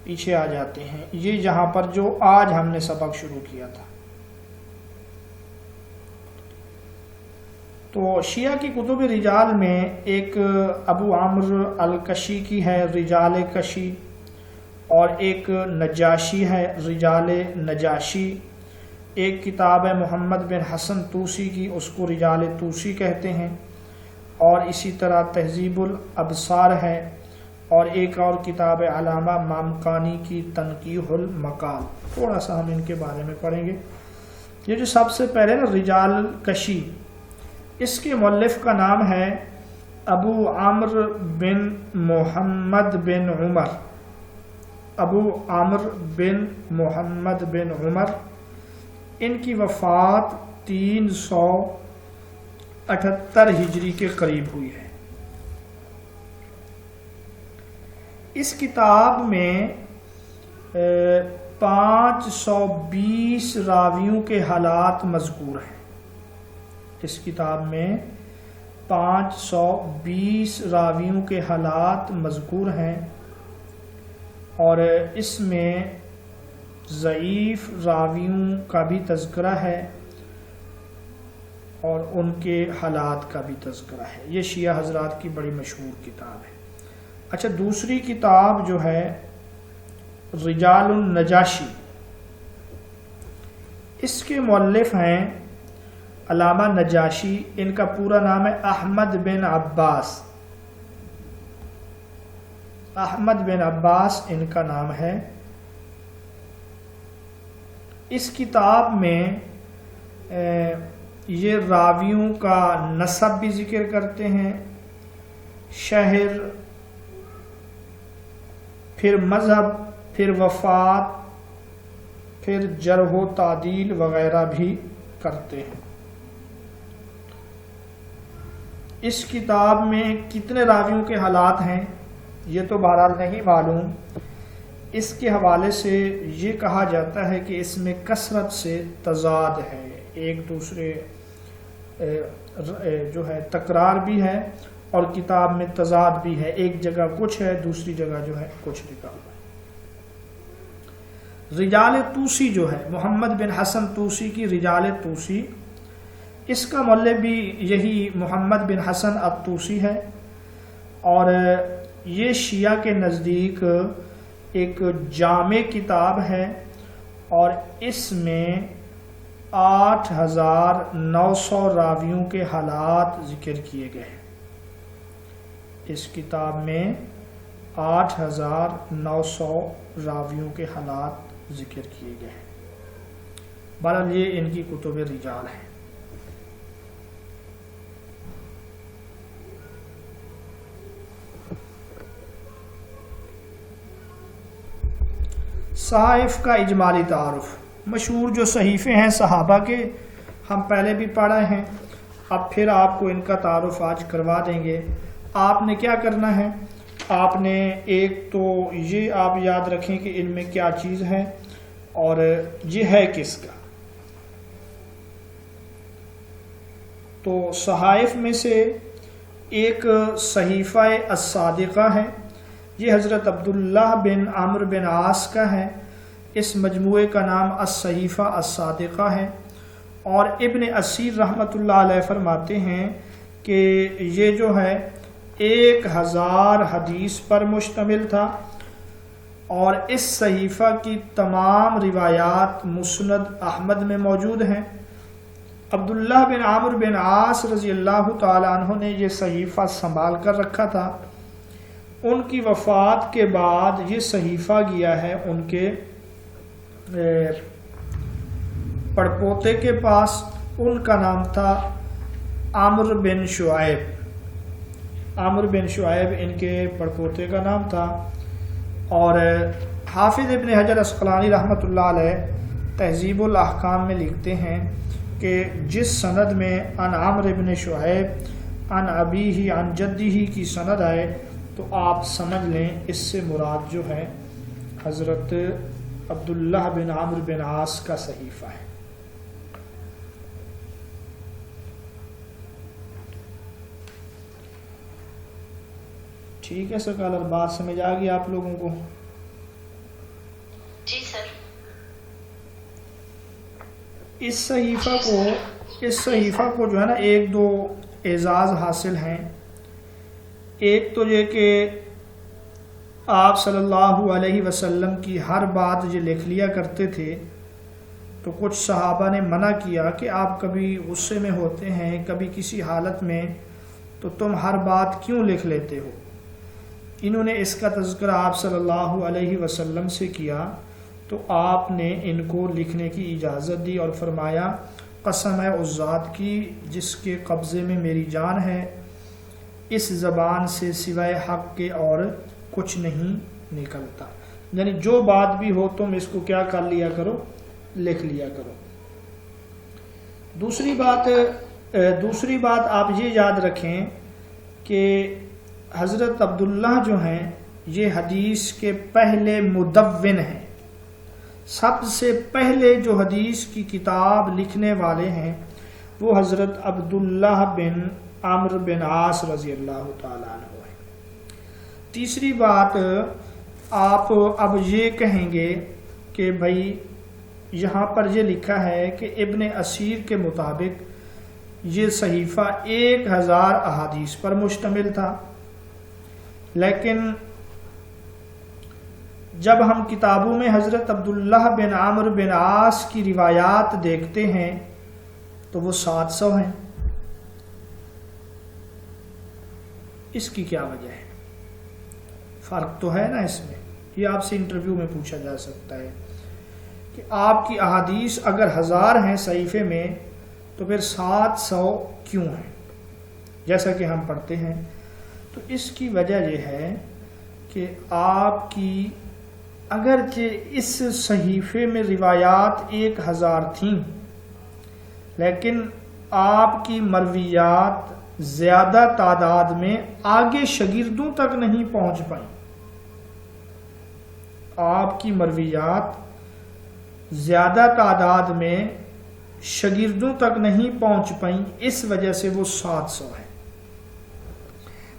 پیچھے آ جاتے ہیں، یہ یہاں پر جو آج ہم نے سبق شروع کیا تھا۔ تو شیعہ کی کتب رجال میں ایک ابو عمرو الکشی کی ہے رجال کشی، اور ایک نجاشی ہے رجال نجاشی، ایک کتاب ہے محمد بن حسن توسی کی، اس کو رجال توسی کہتے ہیں، اور اسی طرح تہذیب الابصار ہے، اور ایک اور کتاب ہے علامہ مامکانی کی تنقیح المقال۔ تھوڑا سا ہم ان کے بارے میں پڑھیں گے۔ یہ جو سب سے پہلے نا رجال کشی، اس کے مؤلف کا نام ہے ابو عمرو بن محمد بن عمر، ابو عمرو بن محمد بن عمر۔ ان کی وفات 378 ہجری کے قریب ہوئی ہے۔ اس کتاب میں 520 راویوں کے حالات مذکور ہیں۔ اس کتاب میں 520 راویوں کے حالات مذکور ہیں، اور اس میں ضعیف راویوں کا بھی تذکرہ ہے، اور ان کے حالات کا بھی تذکرہ ہے. یہ شیعہ حضرات کی بڑی مشہور کتاب ہے. اچھا، دوسری کتاب جو ہے رجال النجاشی، اس کے مؤلف ہیں علامہ نجاشی. ان کا پورا نام ہے احمد بن عباس. احمد بن عباس ان کا نام ہے. اس کتاب میں یہ راویوں کا نسب بھی ذکر کرتے ہیں، شہر، پھر مذہب، پھر وفات، پھر جرح و تعدیل وغیرہ بھی کرتے ہیں. اس کتاب میں کتنے راویوں کے حالات ہیں یہ تو بہرحال نہیں معلوم. اس کے حوالے سے یہ کہا جاتا ہے کہ اس میں کثرت سے تضاد ہے، ایک دوسرے جو ہے تکرار بھی ہے اور کتاب میں تضاد بھی ہے. ایک جگہ کچھ ہے، دوسری جگہ جو ہے کچھ لکھا ہوا ہے. رجال طوسی جو ہے محمد بن حسن طوسی کی رجال طوسی، اس کا مؤلف بھی یہی محمد بن حسن الطوسی ہے. اور یہ شیعہ کے نزدیک ایک جامع کتاب ہے اور اس میں 8900 راویوں کے حالات ذکر کیے گئے ہیں. اس کتاب میں 8900 راویوں کے حالات ذکر کیے گئے ہیں. بہرحال یہ ان کی کتب رجال ہیں. صحائف کا اجمالی تعارف. مشہور جو صحیفے ہیں صحابہ کے ہم پہلے بھی پڑھے ہیں، اب پھر آپ کو ان کا تعارف آج کروا دیں گے. آپ نے کیا کرنا ہے، آپ نے ایک تو یہ آپ یاد رکھیں کہ علم میں کیا چیز ہے اور یہ ہے کس کا. تو صحائف میں سے ایک صحیفہ الصادقہ ہے. یہ حضرت عبداللہ بن عمرو بن عاص کا ہے. اس مجموعے کا نام الصحیفہ الصادقہ ہے. اور ابن اسیر رحمۃ اللہ علیہ فرماتے ہیں کہ یہ جو ہے 1000 حدیث پر مشتمل تھا اور اس صحیفہ کی تمام روایات مسند احمد میں موجود ہیں. عبداللہ بن عمرو بن عاص رضی اللہ تعالی عنہ نے یہ صحیفہ سنبھال کر رکھا تھا. ان کی وفات کے بعد یہ صحیفہ گیا ہے ان کے پڑپوتے کے پاس. ان کا نام تھا عامر بن شعیب. عامر بن شعیب ان کے پڑپوتے کا نام تھا. اور حافظ ابن حجر عسقلانی رحمۃ اللہ علیہ تہذیب الاحکام میں لکھتے ہیں کہ جس سند میں عن عامر بن شعیب عن ابیہ عن جدہ کی سند آئے تو آپ سمجھ لیں اس سے مراد جو ہے حضرت عبداللہ بن عمرو بن عاص کا صحیفہ ہے. ٹھیک ہے سکالر، بات سمجھ آ گئی آپ لوگوں کو؟ جی سر. اس صحیفہ کو جو ہے نا ایک دو اعزاز حاصل ہیں. ایک تو یہ کہ آپ صلی اللہ علیہ وسلم کی ہر بات یہ لکھ لیا کرتے تھے، تو کچھ صحابہ نے منع کیا کہ آپ کبھی غصے میں ہوتے ہیں، کبھی کسی حالت میں، تو تم ہر بات کیوں لکھ لیتے ہو. انہوں نے اس کا تذکرہ آپ صلی اللہ علیہ وسلم سے کیا تو آپ نے ان کو لکھنے کی اجازت دی اور فرمایا قسم ہے اس ذات کی جس کے قبضے میں میری جان ہے، اس زبان سے سوائے حق کے اور کچھ نہیں نکلتا. یعنی جو بات بھی ہو تم اس کو کیا کر لیا کرو، لکھ لیا کرو. دوسری بات آپ یہ یاد رکھیں کہ حضرت عبداللہ جو ہیں یہ حدیث کے پہلے مدون ہیں. سب سے پہلے جو حدیث کی کتاب لکھنے والے ہیں وہ حضرت عبداللہ بن عمرو بن عاص رضی اللہ تعالیٰ عنہ ہے. تیسری بات آپ اب یہ کہیں گے کہ بھائی یہاں پر یہ لکھا ہے کہ ابن اسیر کے مطابق یہ صحیفہ 1000 احادیث پر مشتمل تھا، لیکن جب ہم کتابوں میں حضرت عبداللہ بن عمرو بن عاص کی روایات دیکھتے ہیں تو وہ 700 ہیں۔ اس کی کیا وجہ ہے؟ فرق تو ہے نا اس میں، یہ آپ سے انٹرویو میں پوچھا جا سکتا ہے کہ آپ کی احادیث اگر 1000 ہیں صحیفے میں تو پھر 700 کیوں ہیں، جیسا کہ ہم پڑھتے ہیں۔ تو اس کی وجہ یہ ہے کہ آپ کی اگرچہ اس صحیفے میں روایات 1000 تھیں، لیکن آپ کی مرویات زیادہ تعداد میں آگے شاگردوں تک نہیں پہنچ پائیں۔ آپ کی مرویات زیادہ تعداد میں شاگردوں تک نہیں پہنچ پائیں، اس وجہ سے وہ 700 ہے۔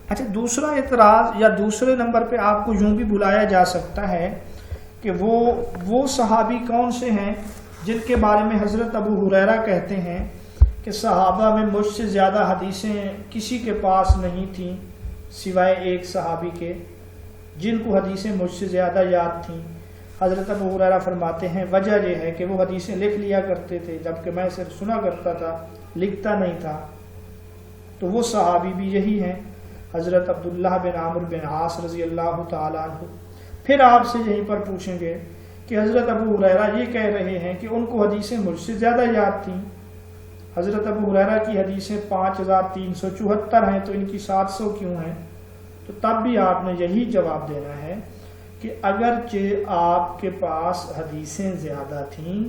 اچھا، دوسرا اعتراض یا دوسرے نمبر پہ آپ کو یوں بھی بلایا جا سکتا ہے کہ وہ صحابی کون سے ہیں جن کے بارے میں حضرت ابو ہریرہ کہتے ہیں کہ صحابہ میں مجھ سے زیادہ حدیثیں کسی کے پاس نہیں تھیں سوائے ایک صحابی کے جن کو حدیثیں مجھ سے زیادہ یاد تھیں۔ حضرت ابو ہریرہ فرماتے ہیں وجہ یہ ہے کہ وہ حدیثیں لکھ لیا کرتے تھے، جبکہ میں صرف سنا کرتا تھا، لکھتا نہیں تھا۔ تو وہ صحابی بھی یہی ہیں، حضرت عبداللہ بن عمرو بن عاص رضی اللہ تعالیٰ عنہ۔ پھر آپ سے یہیں پر پوچھیں گے کہ حضرت ابو ہریرہ یہ کہہ رہے ہیں کہ ان کو حدیثیں مجھ سے زیادہ یاد تھیں، حضرت ابو ہریرہ کی حدیثیں 5374 ہیں، تو ان کی 700 کیوں ہیں؟ تو تب بھی آپ نے یہی جواب دینا ہے کہ اگرچہ آپ کے پاس حدیثیں زیادہ تھیں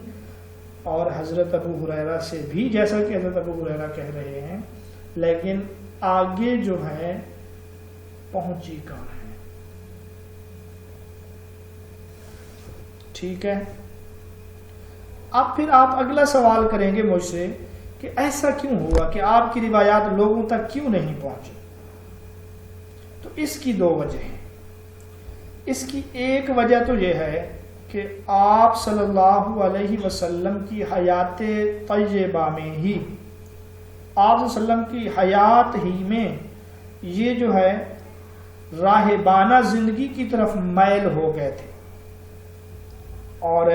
اور حضرت ابو ہریرہ سے بھی، جیسا کہ حضرت ابو ہریرہ کہہ رہے ہیں، لیکن آگے جو ہے پہنچی کہاں ہے۔ ٹھیک ہے، اب پھر آپ اگلا سوال کریں گے مجھ سے کہ ایسا کیوں ہوا کہ آپ کی روایات لوگوں تک کیوں نہیں پہنچی؟ تو اس کی 2 وجہ ہیں۔ اس کی ایک وجہ تو یہ ہے کہ آپ صلی اللہ علیہ وسلم کی حیات طیبہ میں ہی، آپ صلی اللہ علیہ وسلم کی حیات ہی میں یہ جو ہے راہبانہ زندگی کی طرف میل ہو گئے تھے، اور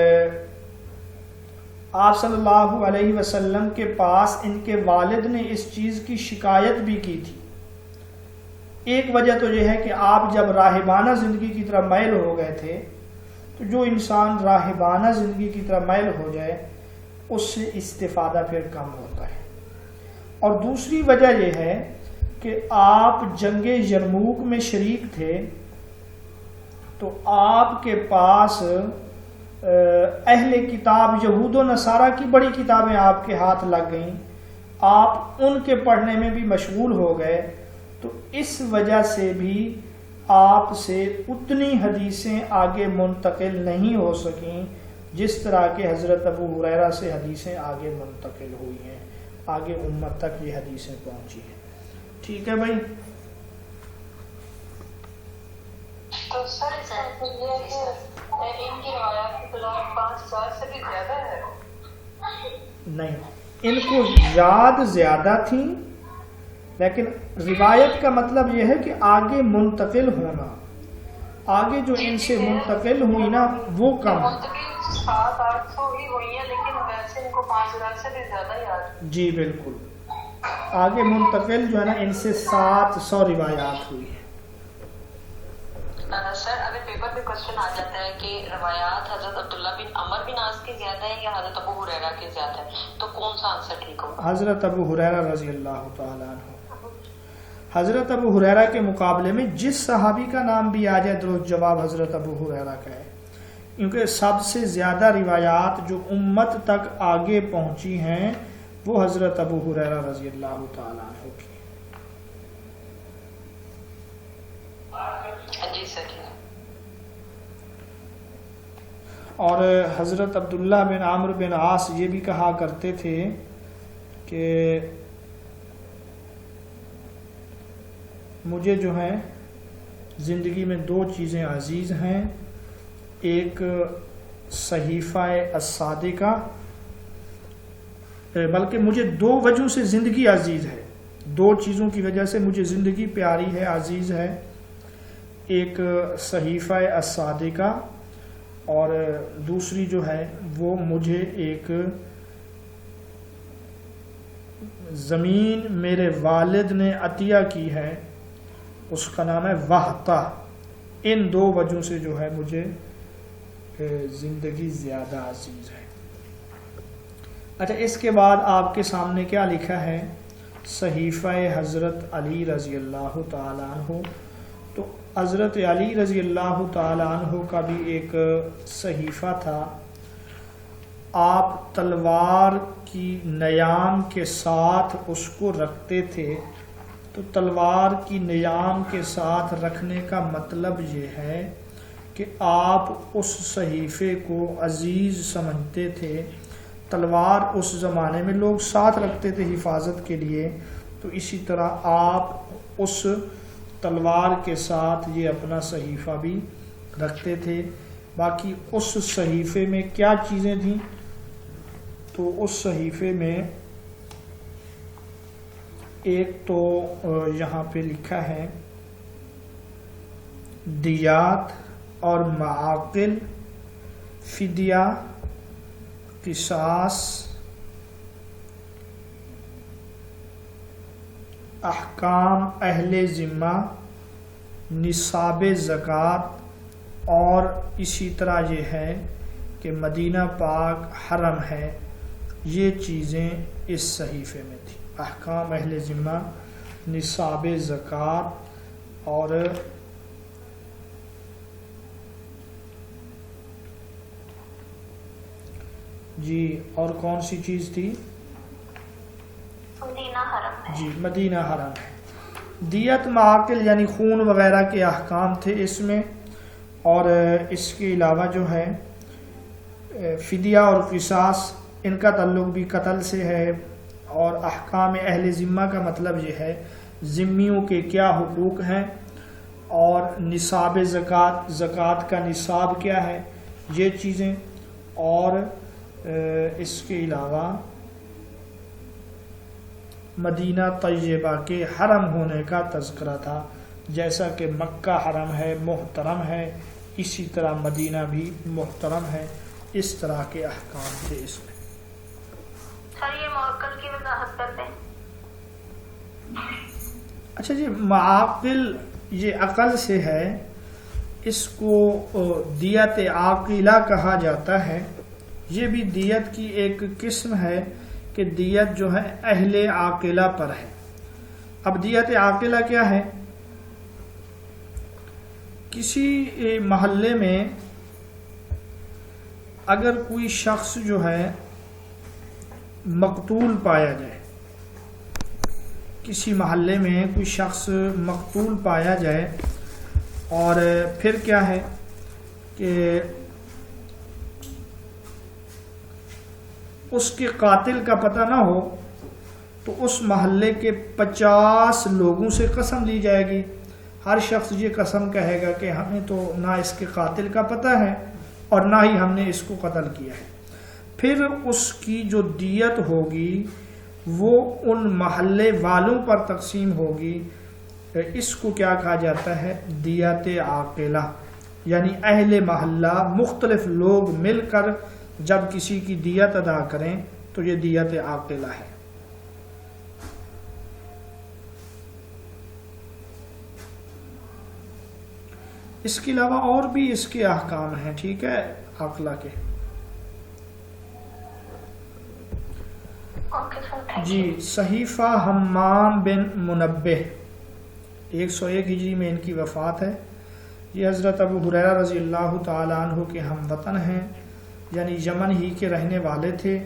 آپ صلی اللہ علیہ وسلم کے پاس ان کے والد نے اس چیز کی شکایت بھی کی تھی۔ ایک وجہ تو یہ ہے کہ آپ جب راہبانہ زندگی کی طرف میل ہو گئے تھے، تو جو انسان راہبانہ زندگی کی طرف میل ہو جائے اس سے استفادہ پھر کم ہوتا ہے۔ اور دوسری وجہ یہ ہے کہ آپ جنگ یرموک میں شریک تھے، تو آپ کے پاس اہل کتاب یہود و نصارہ کی بڑی کتابیں آپ کے ہاتھ لگ گئیں، آپ ان کے پڑھنے میں بھی مشغول ہو گئے، تو اس وجہ سے بھی آپ سے اتنی حدیثیں آگے منتقل نہیں ہو سکیں جس طرح کہ حضرت ابو ہریرہ سے حدیثیں آگے منتقل ہوئی ہیں، آگے امت تک یہ حدیثیں پہنچی ہیں۔ ٹھیک ہے بھائی؟ تو سر ان کی روایات کی تعداد 5000 سے بھی زیادہ ہے؟ نہیں، ان کو یاد زیادہ تھیں، لیکن روایت کا مطلب یہ ہے کہ آگے منتقل ہونا، آگے جو ان سے منتقل ہوئی نا وہ کم ہے۔ منتقل 700-800 ہی ہوئی ہیں، لیکن ویسے ان کو 5000 سے بھی زیادہ یاد۔ جی بالکل، آگے منتقل جو ہے نا ان سے 700 روایات ہوئی ہیں۔ سر اگر پیپر میں کوشچن آ جاتا ہے کہ روایات حضرت عبداللہ بن عمر بن عاص کی زیادہ ہے یا حضرت ابو ہریرہ کی زیادہ ہے، تو کون سا آنسر ٹھیک ہوگا؟ حضرت ابو ہریرہ رضی اللہ تعالیٰ عنہ۔ حضرت ابو ہریرہ کے مقابلے میں جس صحابی کا نام بھی آ جائے درست جواب حضرت ابو ہریرہ کا ہے، کیونکہ سب سے زیادہ روایات جو امت تک آگے پہنچی ہیں وہ حضرت ابو ہریرہ رضی اللہ تعالیٰ عنہ کی۔ جی سر۔ اور حضرت عبداللہ بن عمرو بن عاص یہ بھی کہا کرتے تھے کہ مجھے جو ہے زندگی میں 2 چیزیں عزیز ہیں، ایک صحیفہ الصادقہ بلکہ مجھے دو وجہوں سے زندگی عزیز ہے، دو چیزوں کی وجہ سے مجھے زندگی پیاری ہے، عزیز ہے. ایک صحیفہ الصادقہ اور دوسری جو ہے وہ مجھے ایک زمین میرے والد نے عطیہ کی ہے، اس کا نام ہے وحطہ. ان دو وجہوں سے جو ہے مجھے زندگی زیادہ عزیز ہے. اچھا، اس کے بعد آپ کے سامنے کیا لکھا ہے؟ صحیفہ حضرت علی رضی اللہ تعالیٰ عنہ. تو حضرت علی رضی اللہ تعالیٰ عنہ کا بھی ایک صحیفہ تھا. آپ تلوار کی نیام کے ساتھ اس کو رکھتے تھے. تو تلوار کی نیام کے ساتھ رکھنے کا مطلب یہ ہے کہ آپ اس صحیفے کو عزیز سمجھتے تھے. تلوار اس زمانے میں لوگ ساتھ رکھتے تھے حفاظت کے لیے، تو اسی طرح آپ اس تلوار کے ساتھ یہ اپنا صحیفہ بھی رکھتے تھے. باقی اس صحیفے میں کیا چیزیں تھیں؟ تو اس صحیفے میں ایک تو یہاں پہ لکھا ہے دیات اور معاقل، فدیہ، قصاص، احکام اہل ذمہ، نصاب زکوٰۃ، اور اسی طرح یہ ہے کہ مدینہ پاک حرم ہے. یہ چیزیں اس صحیفے میں تھیں، احکام اہل ذمہ، نصاب زکوٰۃ اور جی اور کون سی چیز تھی؟ مدینہ حرم ہے. جی مدینہ حرم ہے. دیت، معاقل یعنی خون وغیرہ کے احکام تھے اس میں، اور اس کے علاوہ جو ہے فدیہ اور قصاص، ان کا تعلق بھی قتل سے ہے. اور احکام اہل ذمہ کا مطلب یہ ہے ذمیوں کے کیا حقوق ہیں، اور نصاب زکوٰۃ، زکوٰۃ کا نصاب کیا ہے، یہ چیزیں. اور اس کے علاوہ مدینہ طیبہ کے حرم ہونے کا تذکرہ تھا. جیسا کہ مکہ حرم ہے، محترم ہے، اسی طرح مدینہ بھی محترم ہے. اس طرح کے احکام تھے اس میں. سر یہ معقل کی وضاحت کر دیں. اچھا جی، معاقل یہ عقل سے ہے، اس کو دیت عاقلہ کہا جاتا ہے. یہ بھی دیت کی ایک قسم ہے کہ دیت جو ہے اہل عاقلہ پر ہے. اب دیت عاقلہ کیا ہے؟ کسی محلے میں اگر کوئی شخص جو ہے مقتول پایا جائے، کسی محلے میں کوئی شخص مقتول پایا جائے، اور پھر کیا ہے کہ اس کے قاتل کا پتہ نہ ہو، تو اس محلے کے 50 لوگوں سے قسم لی جائے گی. ہر شخص یہ قسم کہے گا کہ ہمیں تو نہ اس کے قاتل کا پتہ ہے اور نہ ہی ہم نے اس کو قتل کیا ہے. پھر اس کی جو دیت ہوگی وہ ان محلے والوں پر تقسیم ہوگی. اس کو کیا کہا جاتا ہے؟ دیت عاقلہ. یعنی اہل محلہ مختلف لوگ مل کر جب کسی کی دیت ادا کریں تو یہ دیت عاقلہ ہے. اس کے علاوہ اور بھی اس کے احکام ہیں، ٹھیک ہے، عاقلہ کے. جی، صحیفہ حمام بن منبہ، 101 ہجری میں ان کی وفات ہے. یہ حضرت ابو ہریرہ رضی اللہ تعالی عنہ کے ہم وطن ہیں، یعنی یمن ہی کے رہنے والے تھے.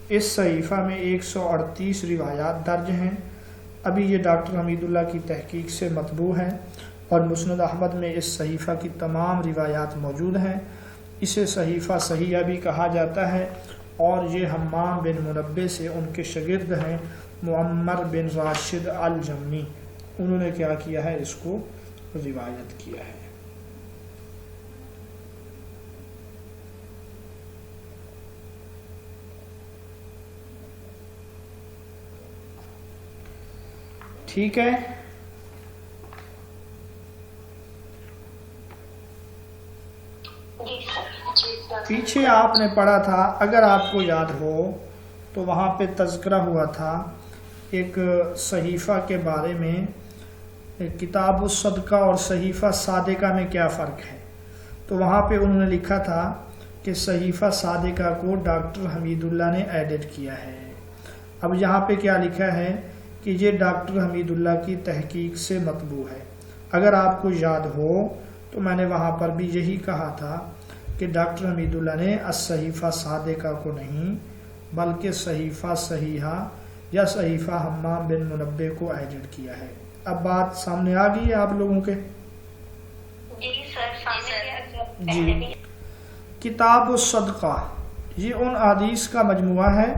اس صحیفہ میں 138 روایات درج ہیں. ابھی یہ ڈاکٹر حمید اللہ کی تحقیق سے مطبوع ہے، اور مسند احمد میں اس صحیفہ کی تمام روایات موجود ہیں. اسے صحیفہ صحیحہ بھی کہا جاتا ہے. اور یہ حمام بن منبہ سے ان کے شاگرد ہیں معمر بن راشد الجمی، انہوں نے کیا کیا ہے، اس کو روایت کیا ہے. ٹھیک ہے. جی سر. پیچھے آپ نے پڑھا تھا، اگر آپ کو یاد ہو تو وہاں پہ تذکرہ ہوا تھا ایک صحیفہ کے بارے میں، کتاب الصدقہ اور صحیفہ صادقہ میں کیا فرق ہے. تو وہاں پہ انہوں نے لکھا تھا کہ صحیفہ صادقہ کو ڈاکٹر حمید اللہ نے ایڈٹ کیا ہے. اب یہاں پہ کیا لکھا ہے کہ یہ ڈاکٹر حمید اللہ کی تحقیق سے مطبوع ہے. اگر آپ کو یاد ہو تو میں نے وہاں پر بھی یہی کہا تھا کہ ڈاکٹر حمید اللہ نے الصحیفہ صادقہ کو نہیں بلکہ صحیفہ صحیحہ یا صحیفہ حمام بن منبع کو ایڈٹ کیا ہے. اب بات سامنے آ گئی ہے آپ لوگوں کے؟ جی سر. جی. کتاب الصدقہ یہ ان احادیث کا مجموعہ ہے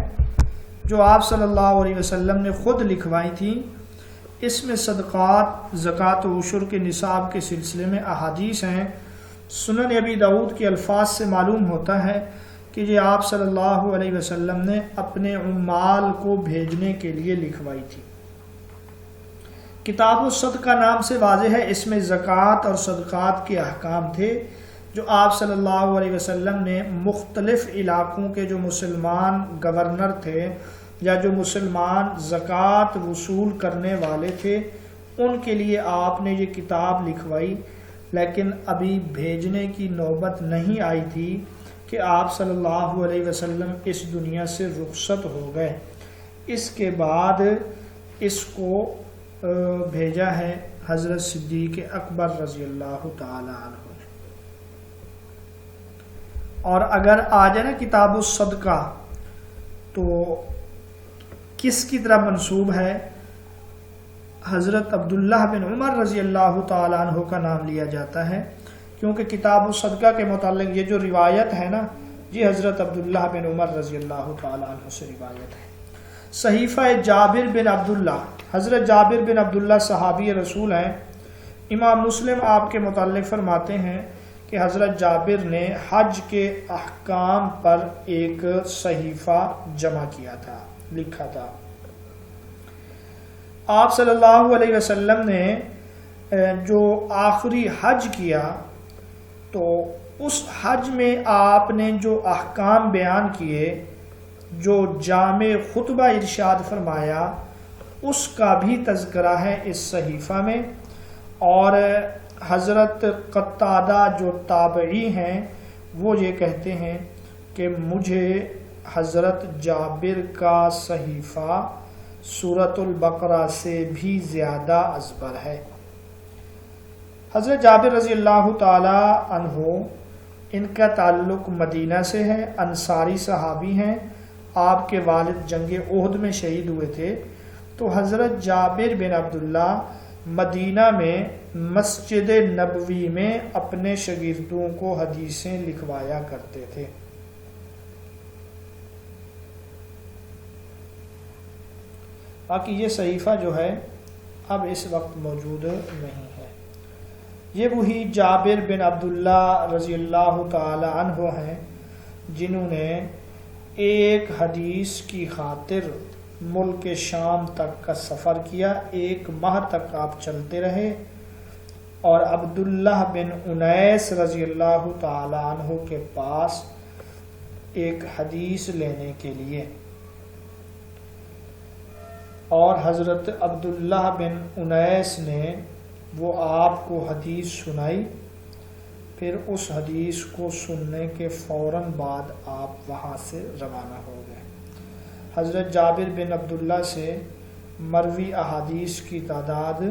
جو آپ صلی اللہ علیہ وسلم نے خود لکھوائی تھیں. اس میں صدقات، زکوٰۃ و عشر کے نصاب کے سلسلے میں احادیث ہیں. سنن ابی داؤد کے الفاظ سے معلوم ہوتا ہے کہ یہ آپ صلی اللہ علیہ وسلم نے اپنے عمال کو بھیجنے کے لیے لکھوائی تھی. کتاب الصدقہ نام سے واضح ہے اس میں زکوٰۃ اور صدقات کے احکام تھے جو آپ صلی اللہ علیہ وسلم نے مختلف علاقوں کے جو مسلمان گورنر تھے یا جو مسلمان زکوٰۃ وصول کرنے والے تھے ان کے لیے آپ نے یہ کتاب لکھوائی. لیکن ابھی بھیجنے کی نوبت نہیں آئی تھی کہ آپ صلی اللہ علیہ وسلم اس دنیا سے رخصت ہو گئے. اس کے بعد اس کو بھیجا ہے حضرت صدیق اکبر رضی اللہ تعالی عنہ. اور اگر آ جائے نا کتاب الصدقہ تو کس کی طرح منسوب ہے؟ حضرت عبداللہ بن عمر رضی اللہ تعالیٰ عنہ کا نام لیا جاتا ہے، کیونکہ کتاب الصدقہ کے متعلق یہ جو روایت ہے نا یہ حضرت عبداللہ بن عمر رضی اللہ تعالیٰ عنہ سے روایت ہے. صحیفہ جابر بن عبداللہ، حضرت جابر بن عبداللہ صحابی رسول ہیں. امام مسلم آپ کے متعلق فرماتے ہیں کہ حضرت جابر نے حج کے احکام پر ایک صحیفہ جمع کیا تھا، لکھا تھا. آپ صلی اللہ علیہ وسلم نے جو آخری حج کیا تو اس حج میں آپ نے جو احکام بیان کیے، جو جامع خطبہ ارشاد فرمایا، اس کا بھی تذکرہ ہے اس صحیفہ میں. اور حضرت قتادہ جو تابعی ہیں وہ یہ کہتے ہیں کہ مجھے حضرت جابر کا صحیفہ سورۃ البقرہ سے بھی زیادہ ازبر ہے. حضرت جابر رضی اللہ تعالی عنہ ان کا تعلق مدینہ سے ہے، انصاری صحابی ہیں. آپ کے والد جنگ احد میں شہید ہوئے تھے. تو حضرت جابر بن عبداللہ مدینہ میں مسجد نبوی میں اپنے شاگردوں کو حدیثیں لکھوایا کرتے تھے. باقی یہ صحیفہ جو ہے اب اس وقت موجود نہیں ہے. یہ وہی جابر بن عبداللہ رضی اللہ تعالی عنہ ہیں جنہوں نے ایک حدیث کی خاطر ملک شام تک کا سفر کیا. 1 ماہ تک آپ چلتے رہے اور عبداللہ بن انیس رضی اللہ تعالی عنہ کے پاس ایک حدیث لینے کے لیے. اور حضرت عبداللہ بن انیس نے وہ آپ کو حدیث سنائی. پھر اس حدیث کو سننے کے فوراً بعد آپ وہاں سے روانہ ہو گئے. حضرت جابر بن عبداللہ سے مروی احادیث کی تعداد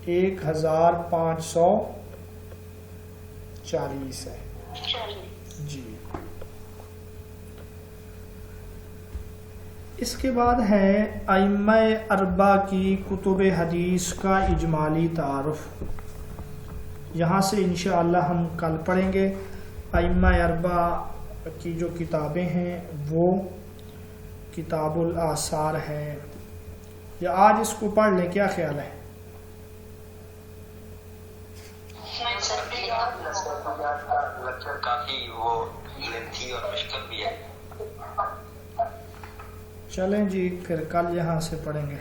1540 ہے. جی. اس کے بعد ہے ائمہ اربع کی کتب حدیث کا اجمالی تعارف. یہاں سے انشاءاللہ ہم کل پڑھیں گے. ائمہ اربع کی جو کتابیں ہیں وہ کتاب الآثار ہے، یا آج اس کو پڑھ لیں؟ کیا خیال ہے؟ کافی وہ لینتھی اور مشکل بھی ہے. چلیں جی پھر کل یہاں سے پڑھیں گے.